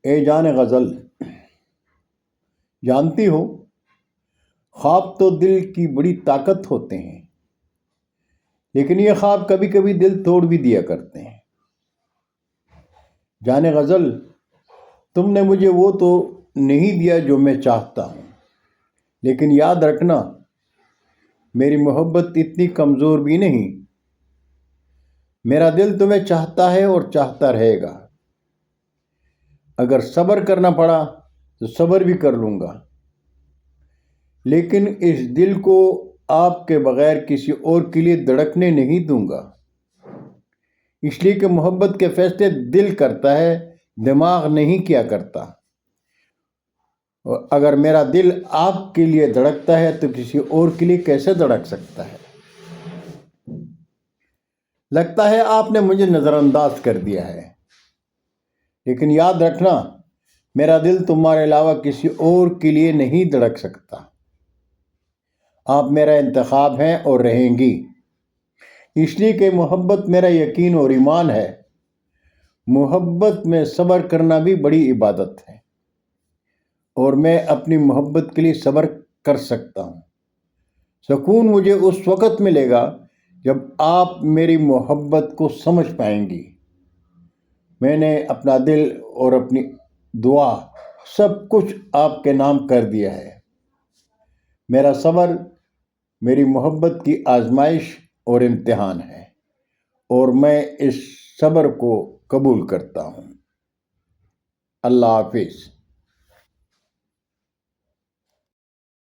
اے جان غزل، جانتی ہو خواب تو دل کی بڑی طاقت ہوتے ہیں، لیکن یہ خواب کبھی کبھی دل توڑ بھی دیا کرتے ہیں۔ جان غزل، تم نے مجھے وہ تو نہیں دیا جو میں چاہتا ہوں، لیکن یاد رکھنا میری محبت اتنی کمزور بھی نہیں۔ میرا دل تمہیں چاہتا ہے اور چاہتا رہے گا۔ اگر صبر کرنا پڑا تو صبر بھی کر لوں گا، لیکن اس دل کو آپ کے بغیر کسی اور کے لیے دھڑکنے نہیں دوں گا، اس لیے کہ محبت کے فیصلے دل کرتا ہے، دماغ نہیں کیا کرتا۔ اگر میرا دل آپ کے لیے دھڑکتا ہے تو کسی اور کے لیے کیسے دھڑک سکتا ہے؟ لگتا ہے آپ نے مجھے نظر انداز کر دیا ہے، لیکن یاد رکھنا میرا دل تمہارے علاوہ کسی اور کے لیے نہیں دھڑک سکتا۔ آپ میرا انتخاب ہیں اور رہیں گی، اس لیے کہ محبت میرا یقین اور ایمان ہے۔ محبت میں صبر کرنا بھی بڑی عبادت ہے، اور میں اپنی محبت کے لیے صبر کر سکتا ہوں۔ سکون مجھے اس وقت ملے گا جب آپ میری محبت کو سمجھ پائیں گی۔ میں نے اپنا دل اور اپنی دعا سب کچھ آپ کے نام کر دیا ہے۔ میرا صبر میری محبت کی آزمائش اور امتحان ہے، اور میں اس صبر کو قبول کرتا ہوں۔ اللہ حافظ۔